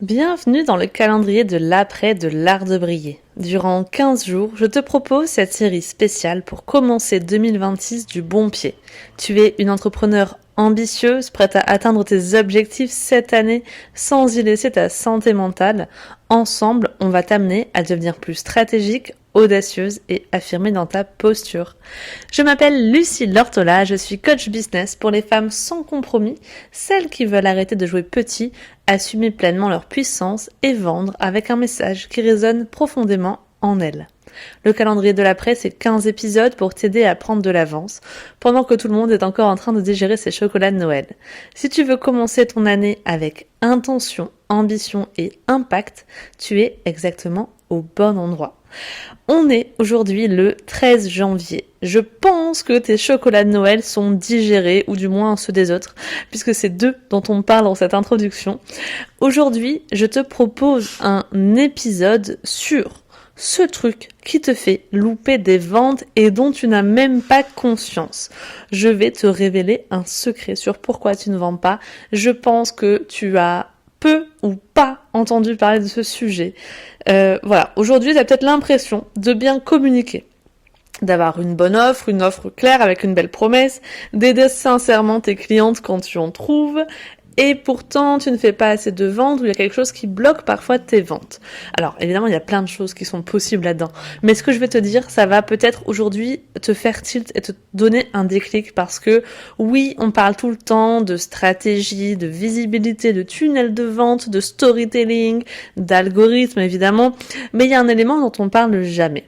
Bienvenue dans le calendrier de l'après de l'art de briller. Durant 15 jours, je te propose cette série spéciale pour commencer 2026 du bon pied. Tu es une entrepreneure ambitieuse, prête à atteindre tes objectifs cette année sans y laisser ta santé mentale. Ensemble, on va t'amener à devenir plus stratégique, audacieuse et affirmée dans ta posture. Je m'appelle Lucie Lortola, je suis coach business pour les femmes sans compromis, celles qui veulent arrêter de jouer petit, assumer pleinement leur puissance et vendre avec un message qui résonne profondément en elles. Le calendrier de l'après, c'est 15 épisodes pour t'aider à prendre de l'avance, pendant que tout le monde est encore en train de digérer ses chocolats de Noël. Si tu veux commencer ton année avec intention, ambition et impact, tu es exactement au bon endroit. On est aujourd'hui le 13 janvier. Je pense que tes chocolats de Noël sont digérés, ou du moins ceux des autres, puisque c'est d'eux dont on parle dans cette introduction. Aujourd'hui, je te propose un épisode sur ce truc qui te fait louper des ventes et dont tu n'as même pas conscience. Je vais te révéler un secret sur pourquoi tu ne vends pas. Je pense que tu as peu ou pas entendu parler de ce sujet. Voilà, aujourd'hui tu as peut-être l'impression de bien communiquer, d'avoir une bonne offre, une offre claire avec une belle promesse, d'aider sincèrement tes clientes quand tu en trouves, et pourtant tu ne fais pas assez de ventes ou il y a quelque chose qui bloque parfois tes ventes. Alors évidemment il y a plein de choses qui sont possibles là-dedans, mais ce que je vais te dire, ça va peut-être aujourd'hui te faire tilt et te donner un déclic parce que oui, on parle tout le temps de stratégie, de visibilité, de tunnel de vente, de storytelling, d'algorithme évidemment, mais il y a un élément dont on parle jamais.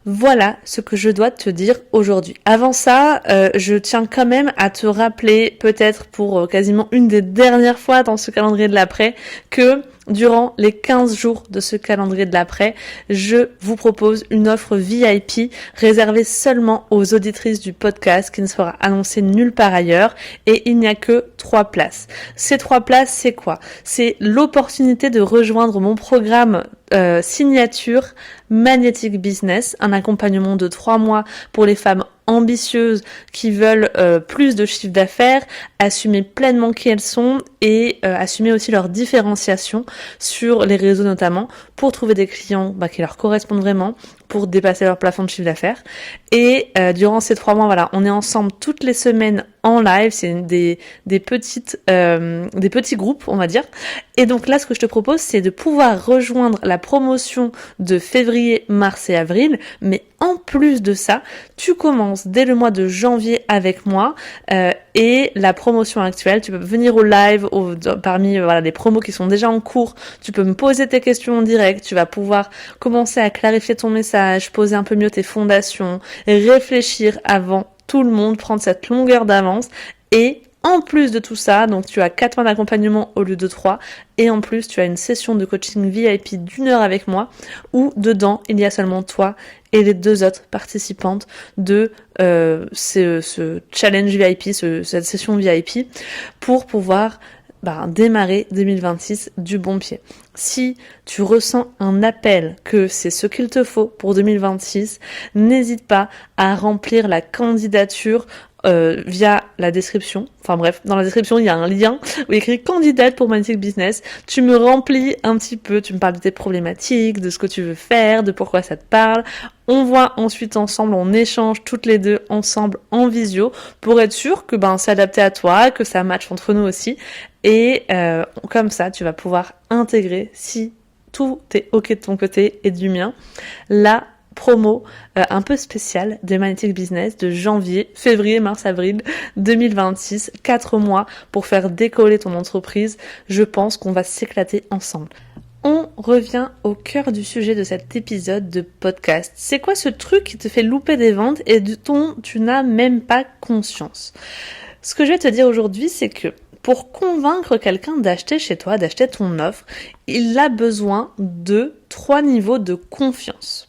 Voilà ce que je dois te dire aujourd'hui. Avant ça, je tiens quand même à te rappeler, peut-être pour quasiment une des dernières fois dans ce calendrier de l'après, que durant les 15 jours de ce calendrier de l'après, je vous propose une offre VIP réservée seulement aux auditrices du podcast qui ne sera annoncée nulle part ailleurs et il n'y a que 3 places. Ces 3 places, c'est quoi ? C'est l'opportunité de rejoindre mon programme signature Magnetic Business, un accompagnement de 3 mois pour les femmes ambitieuses qui veulent plus de chiffre d'affaires, assumer pleinement qui elles sont et assumer aussi leur différenciation sur les réseaux notamment pour trouver des clients qui leur correspondent vraiment, pour dépasser leur plafond de chiffre d'affaires. Et durant ces 3 mois, voilà, on est ensemble toutes les semaines en live, c'est des petits groupes, on va dire. Et donc là, ce que je te propose, c'est de pouvoir rejoindre la promotion de février, mars et avril, mais en plus de ça, tu commences dès le mois de janvier avec moi et la promotion actuelle, tu peux venir au live parmi les promos qui sont déjà en cours, tu peux me poser tes questions en direct, tu vas pouvoir commencer à clarifier ton message, poser un peu mieux tes fondations, réfléchir avant tout le monde, prendre cette longueur d'avance et en plus de tout ça, donc tu as 4 mois d'accompagnement au lieu de 3 et en plus tu as une session de coaching VIP d'1 heure avec moi où dedans il y a seulement toi et les 2 autres participantes de ce challenge VIP, cette session VIP pour pouvoir démarrer 2026 du bon pied. Si tu ressens un appel que c'est ce qu'il te faut pour 2026, n'hésite pas à remplir la candidature via la description. Enfin bref, dans la description, il y a un lien où il y a écrit candidate pour Magnetic Business. Tu me remplis un petit peu, tu me parles de tes problématiques, de ce que tu veux faire, de pourquoi ça te parle. On voit ensuite ensemble, on échange toutes les deux ensemble en visio pour être sûr que c'est adapté à toi, que ça matche entre nous aussi. Et comme ça, tu vas pouvoir intégrer, si tout est ok de ton côté et du mien, la promo un peu spéciale de Magnetic Business de janvier, février, mars, avril 2026, 4 mois pour faire décoller ton entreprise. Je pense qu'on va s'éclater ensemble. On revient au cœur du sujet de cet épisode de podcast. C'est quoi ce truc qui te fait louper des ventes et dont tu n'as même pas conscience ? Ce que je vais te dire aujourd'hui, c'est que pour convaincre quelqu'un d'acheter chez toi, d'acheter ton offre, il a besoin de 3 niveaux de confiance.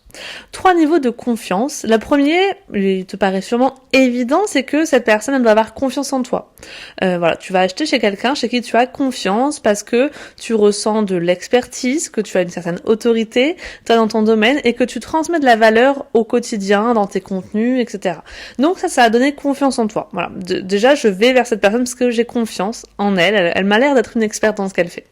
3 niveaux de confiance. Le premier, il te paraît sûrement évident, c'est que cette personne, elle doit avoir confiance en toi. Tu vas acheter chez quelqu'un chez qui tu as confiance parce que tu ressens de l'expertise, que tu as une certaine autorité, dans ton domaine et que tu transmets de la valeur au quotidien, dans tes contenus, etc. Donc ça va donner confiance en toi. Voilà. Déjà, je vais vers cette personne parce que j'ai confiance en elle. Elle m'a l'air d'être une experte dans ce qu'elle fait.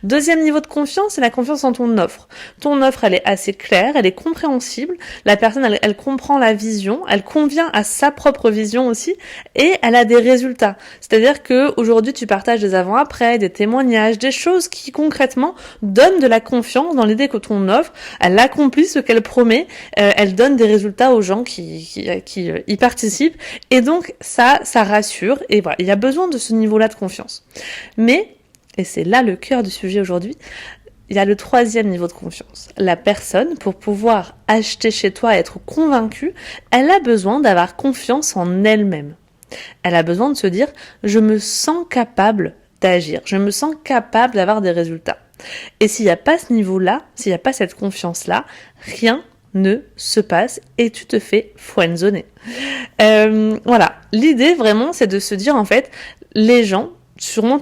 Deuxième niveau de confiance, c'est la confiance en ton offre. Ton offre, elle est assez claire, elle est compréhensible. La personne, elle comprend la vision, elle convient à sa propre vision aussi, et elle a des résultats. C'est-à-dire que aujourd'hui, tu partages des avant-après, des témoignages, des choses qui concrètement donnent de la confiance dans l'idée que ton offre, elle accomplit ce qu'elle promet, elle donne des résultats aux gens qui y participent, et donc ça rassure. Et voilà, il y a besoin de ce niveau-là de confiance. Mais et c'est là le cœur du sujet aujourd'hui, il y a le troisième niveau de confiance. La personne, pour pouvoir acheter chez toi et être convaincue, elle a besoin d'avoir confiance en elle-même. Elle a besoin de se dire « je me sens capable d'agir, je me sens capable d'avoir des résultats ». Et s'il n'y a pas ce niveau-là, s'il n'y a pas cette confiance-là, rien ne se passe et tu te fais friendzoner. Voilà, l'idée vraiment c'est de se dire en fait, les gens, sûrement,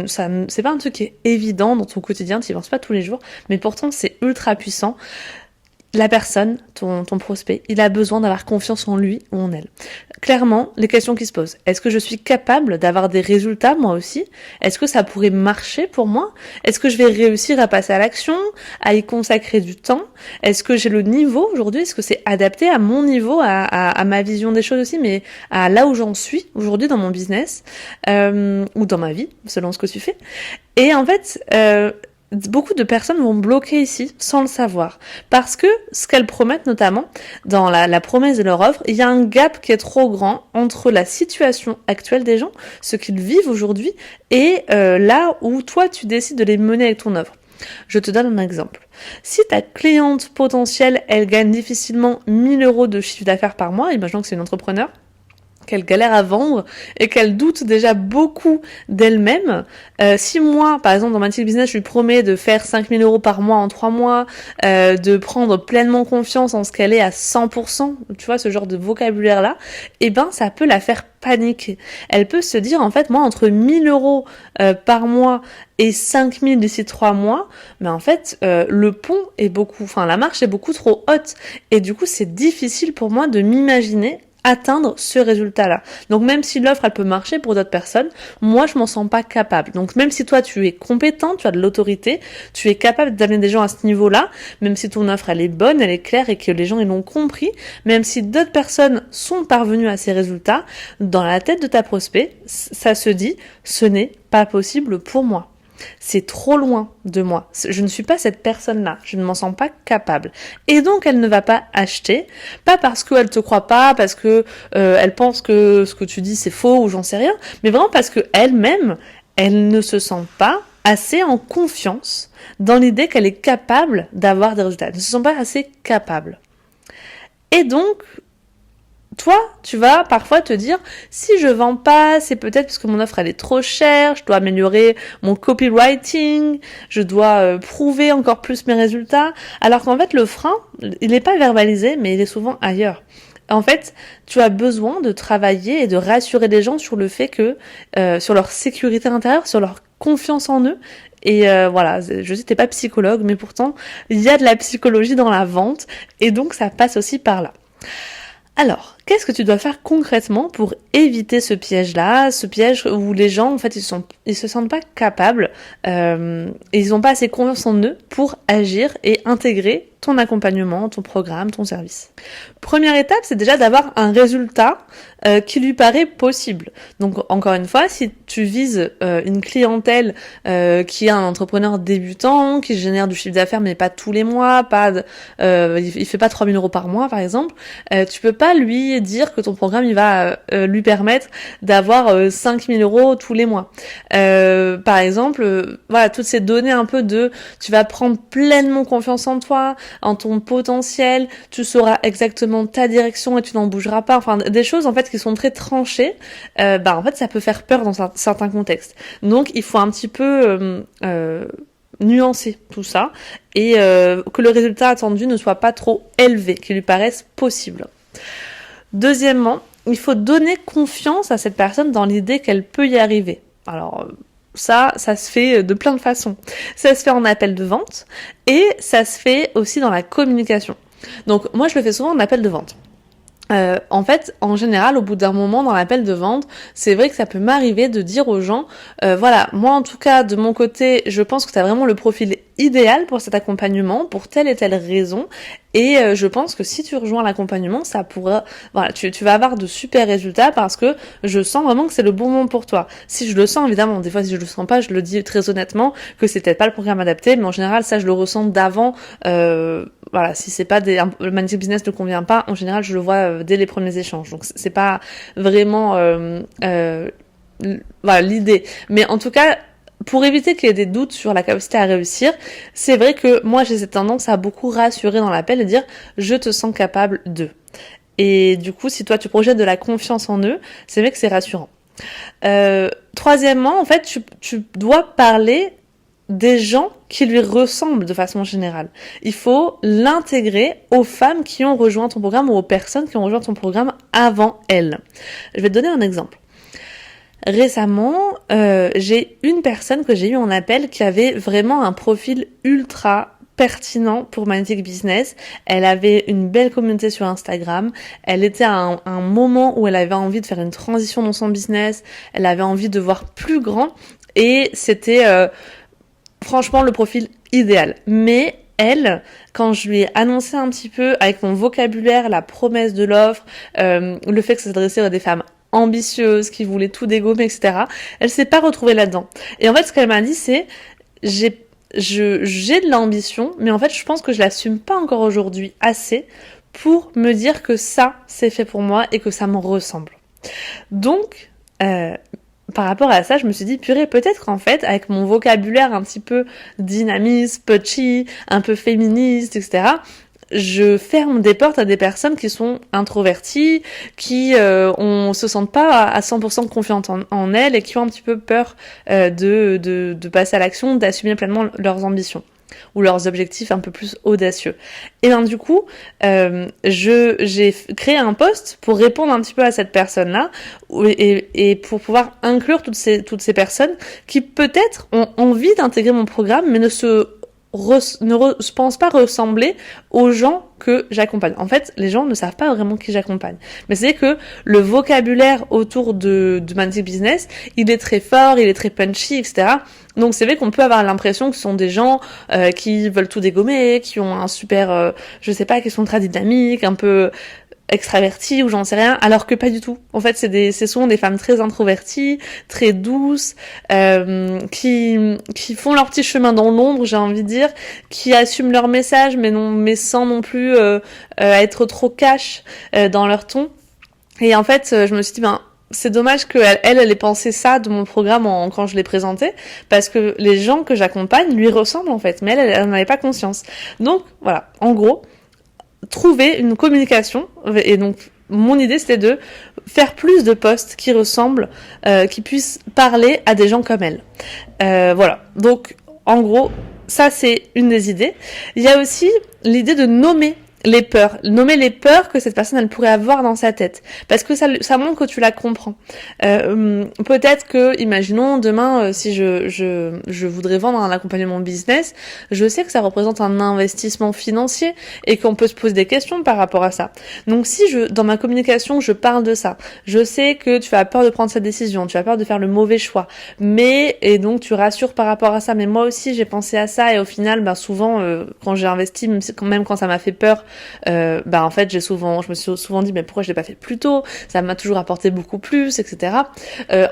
ça, c'est pas un truc qui est évident dans ton quotidien, tu y penses pas tous les jours, mais pourtant c'est ultra puissant. La personne, ton prospect, il a besoin d'avoir confiance en lui ou en elle. Clairement, les questions qui se posent. Est-ce que je suis capable d'avoir des résultats moi aussi ? Est-ce que ça pourrait marcher pour moi ? Est-ce que je vais réussir à passer à l'action, à y consacrer du temps ? Est-ce que j'ai le niveau aujourd'hui ? Est-ce que c'est adapté à mon niveau, à ma vision des choses aussi, mais à là où j'en suis aujourd'hui dans mon business ou dans ma vie, selon ce que tu fais ? Et en fait, beaucoup de personnes vont bloquer ici sans le savoir parce que ce qu'elles promettent notamment dans la promesse de leur offre, il y a un gap qui est trop grand entre la situation actuelle des gens, ce qu'ils vivent aujourd'hui et là où toi tu décides de les mener avec ton offre. Je te donne un exemple. Si ta cliente potentielle, elle gagne difficilement 1 000 € de chiffre d'affaires par mois, imaginons que c'est une entrepreneur, qu'elle galère à vendre et qu'elle doute déjà beaucoup d'elle-même. Si moi, par exemple, dans ma business, je lui promets de faire 5 000 € par mois en 3 mois, de prendre pleinement confiance en ce qu'elle est à 100%, tu vois, ce genre de vocabulaire-là, eh ben, ça peut la faire paniquer. Elle peut se dire, en fait, moi, entre 1 000 € par mois et 5 000 d'ici 3 mois, mais en fait, le pont est la marche est beaucoup trop haute. Et du coup, c'est difficile pour moi de m'imaginer atteindre ce résultat-là. Donc même si l'offre elle peut marcher pour d'autres personnes, moi je m'en sens pas capable. Donc même si toi tu es compétent, tu as de l'autorité, tu es capable d'amener des gens à ce niveau-là, même si ton offre elle est bonne, elle est claire et que les gens ils l'ont compris, même si d'autres personnes sont parvenues à ces résultats, dans la tête de ta prospect, ça se dit ce n'est pas possible pour moi. C'est trop loin de moi. Je ne suis pas cette personne-là. Je ne m'en sens pas capable. Et donc, elle ne va pas acheter. Pas parce qu'elle te croit pas, parce que elle pense que ce que tu dis c'est faux ou j'en sais rien, mais vraiment parce que elle-même, elle ne se sent pas assez en confiance dans l'idée qu'elle est capable d'avoir des résultats. Elle ne se sent pas assez capable. Et donc, toi, tu vas parfois te dire, si je vends pas, c'est peut-être parce que mon offre elle est trop chère, je dois améliorer mon copywriting, je dois prouver encore plus mes résultats. Alors qu'en fait, le frein, il n'est pas verbalisé, mais il est souvent ailleurs. En fait, tu as besoin de travailler et de rassurer les gens sur le fait que, sur leur sécurité intérieure, sur leur confiance en eux. Et voilà, je sais, t'es pas psychologue, mais pourtant, il y a de la psychologie dans la vente, et donc ça passe aussi par là. Alors, qu'est-ce que tu dois faire concrètement pour éviter ce piège-là, ce piège où les gens, en fait, ils se sentent pas capables, et ils ont pas assez confiance en eux pour agir et intégrer ton accompagnement, ton programme, ton service. Première étape, c'est déjà d'avoir un résultat qui lui paraît possible. Donc encore une fois, si tu vises une clientèle qui est un entrepreneur débutant, qui génère du chiffre d'affaires mais pas tous les mois, il fait pas 3 000 € par mois par exemple, tu peux pas lui dire que ton programme il va lui permettre d'avoir 5 000 € tous les mois. Par exemple, voilà, toutes ces données un peu de tu vas prendre pleinement confiance en toi, en ton potentiel, tu sauras exactement ta direction et tu n'en bougeras pas, enfin des choses en fait qui sont très tranchées, en fait ça peut faire peur dans certains contextes. Donc il faut un petit peu nuancer tout ça et que le résultat attendu ne soit pas trop élevé, qu'il lui paraisse possible. Deuxièmement, il faut donner confiance à cette personne dans l'idée qu'elle peut y arriver. Alors ça se fait de plein de façons. Ça se fait en appel de vente et ça se fait aussi dans la communication. Donc moi je le fais souvent en appel de vente. En fait, en général, au bout d'un moment dans l'appel de vente, c'est vrai que ça peut m'arriver de dire aux gens, voilà, moi en tout cas, de mon côté, je pense que tu as vraiment le profil idéal pour cet accompagnement, pour telle et telle raison, et je pense que si tu rejoins l'accompagnement, ça pourra, voilà, tu vas avoir de super résultats parce que je sens vraiment que c'est le bon moment pour toi. Si je le sens, évidemment, des fois si je le sens pas, je le dis très honnêtement que c'est peut-être pas le programme adapté, mais en général, ça je le ressens d'avant. Voilà, si c'est pas le magnetic business ne convient pas, en général, je le vois dès les premiers échanges. Donc c'est pas vraiment voilà l'idée. Mais en tout cas, pour éviter qu'il y ait des doutes sur la capacité à réussir, c'est vrai que moi j'ai cette tendance à beaucoup rassurer dans l'appel et dire je te sens capable de. Et du coup, si toi tu projettes de la confiance en eux, c'est vrai que c'est rassurant. Troisièmement, en fait, tu dois parler des gens qui lui ressemblent de façon générale. Il faut l'intégrer aux femmes qui ont rejoint ton programme ou aux personnes qui ont rejoint ton programme avant elles. Je vais te donner un exemple. Récemment, j'ai une personne que j'ai eue en appel qui avait vraiment un profil ultra pertinent pour Magnetic Business. Elle avait une belle communauté sur Instagram. Elle était à un moment où elle avait envie de faire une transition dans son business. Elle avait envie de voir plus grand. Et c'était franchement le profil idéal. Mais elle, quand je lui ai annoncé un petit peu avec mon vocabulaire la promesse de l'offre, le fait que ça s'adressait à des femmes ambitieuses, qui voulaient tout dégommer, etc., elle s'est pas retrouvée là-dedans. Et en fait, ce qu'elle m'a dit, c'est j'ai de l'ambition, mais en fait, je pense que je l'assume pas encore aujourd'hui assez pour me dire que ça, c'est fait pour moi et que ça me ressemble. Donc, par rapport à ça, je me suis dit, purée, peut-être qu'en fait, avec mon vocabulaire un petit peu dynamiste, punchy, un peu féministe, etc., je ferme des portes à des personnes qui sont introverties, qui se sentent pas à 100% confiantes en elles et qui ont un petit peu peur de passer à l'action, d'assumer pleinement leurs ambitions ou leurs objectifs un peu plus audacieux. Et bien du coup, j'ai créé un post pour répondre un petit peu à cette personne-là et pour pouvoir inclure toutes ces personnes qui peut-être ont envie d'intégrer mon programme mais ne pense pas ressembler aux gens que j'accompagne. En fait, les gens ne savent pas vraiment qui j'accompagne. Mais c'est que le vocabulaire autour de Magnetic Business, il est très fort, il est très punchy, etc. Donc c'est vrai qu'on peut avoir l'impression que ce sont des gens qui veulent tout dégommer, qui ont un super, je sais pas, qui sont très dynamiques, un peu extraverties ou j'en sais rien, alors que pas du tout. En fait, c'est souvent des femmes très introverties, très douces, qui font leur petit chemin dans l'ombre, j'ai envie de dire, qui assument leur message, mais sans non plus être trop cash dans leur ton. Et en fait, je me suis dit, c'est dommage qu'elle ait pensé ça de mon programme quand je l'ai présenté, parce que les gens que j'accompagne lui ressemblent en fait, mais elle n'en avait pas conscience. Donc voilà, en gros, trouver une communication, et donc mon idée c'était de faire plus de posts qui ressemblent, qui puissent parler à des gens comme elle. Voilà, donc en gros, ça c'est une des idées. Il y a aussi l'idée de nommer les peurs que cette personne elle pourrait avoir dans sa tête, parce que ça montre que tu la comprends. Peut-être que, imaginons demain, si je voudrais vendre un accompagnement business, je sais que ça représente un investissement financier et qu'on peut se poser des questions par rapport à ça. Donc si dans ma communication je parle de ça, je sais que tu as peur de prendre cette décision, tu as peur de faire le mauvais choix, et donc tu rassures par rapport à ça, mais moi aussi j'ai pensé à ça, et au final souvent quand j'ai investi, même quand ça m'a fait peur, en fait je me suis souvent dit mais pourquoi je l'ai pas fait plus tôt, ça m'a toujours apporté beaucoup plus, etc.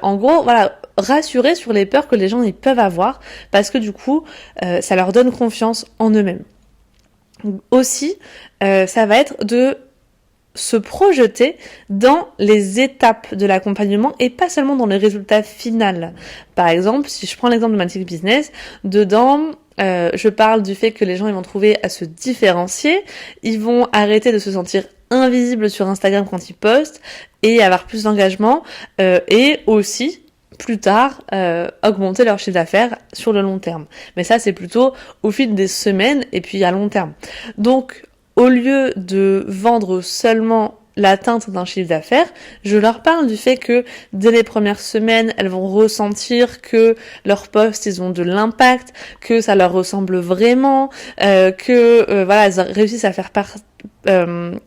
En gros, voilà, rassurer sur les peurs que les gens ils peuvent avoir, parce que du coup ça leur donne confiance en eux-mêmes. Aussi, ça va être de se projeter dans les étapes de l'accompagnement et pas seulement dans le résultat final. Par exemple, si je prends l'exemple de Magnetic Business, dedans, je parle du fait que les gens ils vont trouver à se différencier, ils vont arrêter de se sentir invisibles sur Instagram quand ils postent et avoir plus d'engagement, et aussi plus tard augmenter leur chiffre d'affaires sur le long terme. Mais ça c'est plutôt au fil des semaines et puis à long terme. Donc au lieu de vendre seulement l'atteinte d'un chiffre d'affaires, je leur parle du fait que dès les premières semaines, elles vont ressentir que leurs posts, ils ont de l'impact, que ça leur ressemble vraiment, voilà, elles réussissent à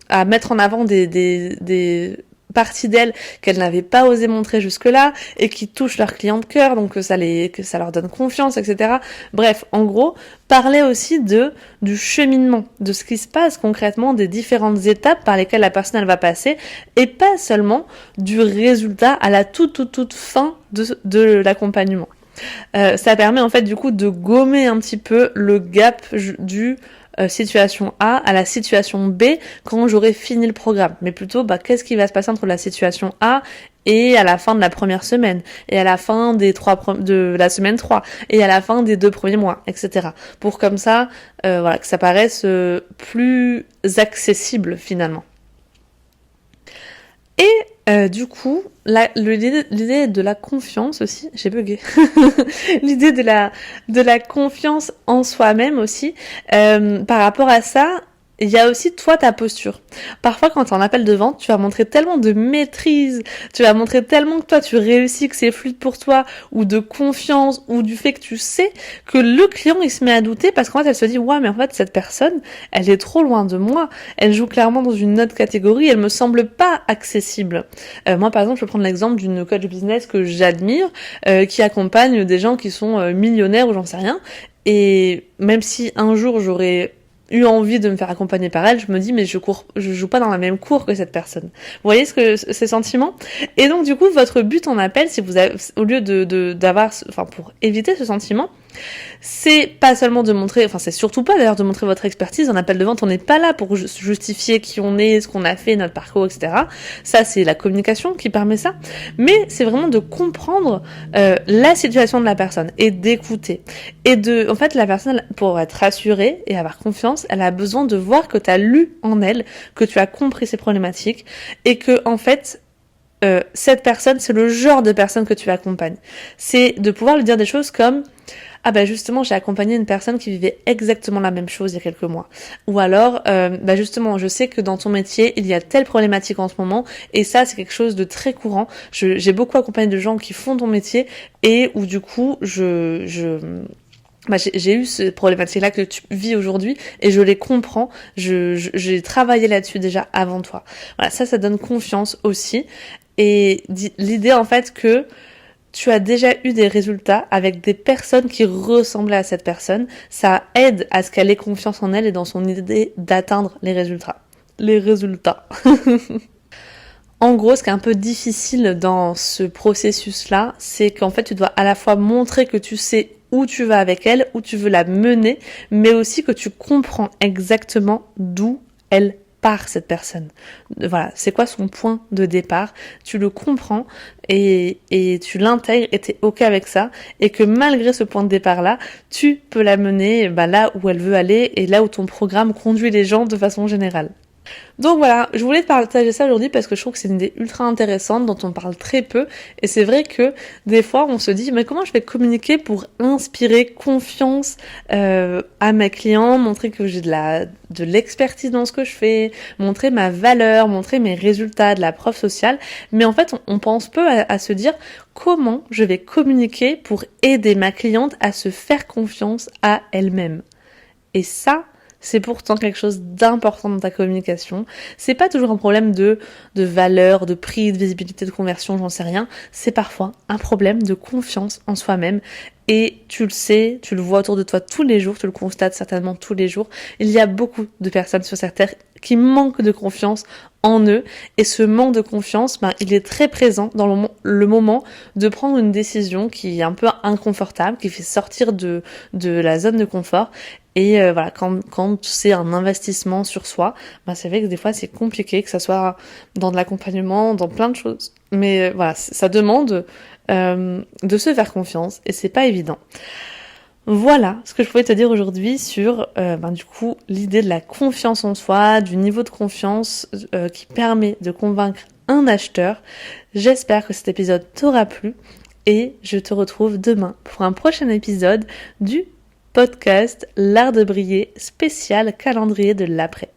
à mettre en avant des parties d'elles qu'elles n'avaient pas osé montrer jusque-là et qui touchent leurs clients de cœur, donc que ça leur donne confiance, etc. Bref, en gros, parler aussi du cheminement, de ce qui se passe concrètement, des différentes étapes par lesquelles la personne elle va passer, et pas seulement du résultat à la toute fin de l'accompagnement. Ça permet en fait du coup de gommer un petit peu le gap du situation A à la situation B quand j'aurai fini le programme. Mais plutôt, qu'est-ce qui va se passer entre la situation A et à la fin de la première semaine, et à la fin de la semaine 3, et à la fin des 2 premiers mois, etc. Pour comme ça, que ça paraisse plus accessible finalement. Et du coup, l'idée de la confiance aussi, j'ai bugué. L'idée de la confiance en soi-même aussi, par rapport à ça, il y a aussi toi ta posture. Parfois quand t'es en appel de vente, tu vas montrer tellement de maîtrise, tu vas montrer tellement que toi tu réussis, que c'est fluide pour toi, ou de confiance, ou du fait que tu sais, que le client il se met à douter parce qu'en fait elle se dit ouais mais en fait cette personne, elle est trop loin de moi, elle joue clairement dans une autre catégorie, elle me semble pas accessible. Moi par exemple je peux prendre l'exemple d'une coach business que j'admire, qui accompagne des gens qui sont millionnaires ou j'en sais rien, et même si un jour j'aurais eu envie de me faire accompagner par elle, je me dis mais je joue pas dans la même cour que cette personne. Vous voyez ces sentiments? Et donc du coup votre but en appel, si vous avez, au lieu pour éviter ce sentiment, c'est pas seulement de montrer, c'est surtout pas d'ailleurs de montrer votre expertise. En appel de vente, on n'est pas là pour justifier qui on est, ce qu'on a fait, notre parcours, etc. Ça, c'est la communication qui permet ça. Mais c'est vraiment de comprendre la situation de la personne et d'écouter. Et en fait, la personne, pour être rassurée et avoir confiance, elle a besoin de voir que tu as lu en elle, que tu as compris ses problématiques et que, en fait, cette personne, c'est le genre de personne que tu accompagnes. C'est de pouvoir lui dire des choses comme justement j'ai accompagné une personne qui vivait exactement la même chose il y a quelques mois. Ou alors justement je sais que dans ton métier il y a telle problématique en ce moment et ça c'est quelque chose de très courant. J'ai beaucoup accompagné de gens qui font ton métier et où du coup j'ai eu ces problématiques-là que tu vis aujourd'hui et je les comprends. J'ai travaillé là-dessus déjà avant toi. Voilà, ça donne confiance aussi. Et l'idée en fait que tu as déjà eu des résultats avec des personnes qui ressemblaient à cette personne, ça aide à ce qu'elle ait confiance en elle et dans son idée d'atteindre les résultats. En gros, ce qui est un peu difficile dans ce processus-là, c'est qu'en fait, tu dois à la fois montrer que tu sais où tu vas avec elle, où tu veux la mener, mais aussi que tu comprends exactement d'où elle part cette personne. Voilà, c'est quoi son point de départ, tu le comprends et tu l'intègres et t'es ok avec ça et que malgré ce point de départ là, tu peux la mener là où elle veut aller et là où ton programme conduit les gens de façon générale. Donc voilà, je voulais te partager ça aujourd'hui parce que je trouve que c'est une idée ultra intéressante dont on parle très peu et c'est vrai que des fois on se dit mais comment je vais communiquer pour inspirer confiance à mes clients, montrer que j'ai de l'expertise dans ce que je fais, montrer ma valeur, montrer mes résultats, de la preuve sociale, mais en fait on pense peu à se dire comment je vais communiquer pour aider ma cliente à se faire confiance à elle-même. Et ça, c'est pourtant quelque chose d'important dans ta communication. C'est pas toujours un problème de valeur, de prix, de visibilité, de conversion, j'en sais rien. C'est parfois un problème de confiance en soi-même. Et tu le sais, tu le vois autour de toi tous les jours, tu le constates certainement tous les jours. Il y a beaucoup de personnes sur cette terre qui manquent de confiance en eux. Et ce manque de confiance, il est très présent dans le moment de prendre une décision qui est un peu inconfortable, qui fait sortir de la zone de confort. Et quand c'est un investissement sur soi, c'est vrai que des fois c'est compliqué, que ça soit dans de l'accompagnement, dans plein de choses. Mais ça demande de se faire confiance et c'est pas évident. Voilà ce que je pouvais te dire aujourd'hui sur du coup l'idée de la confiance en soi, du niveau de confiance qui permet de convaincre un acheteur. J'espère que cet épisode t'aura plu et je te retrouve demain pour un prochain épisode du podcast L'Art de Briller spécial calendrier de l'après.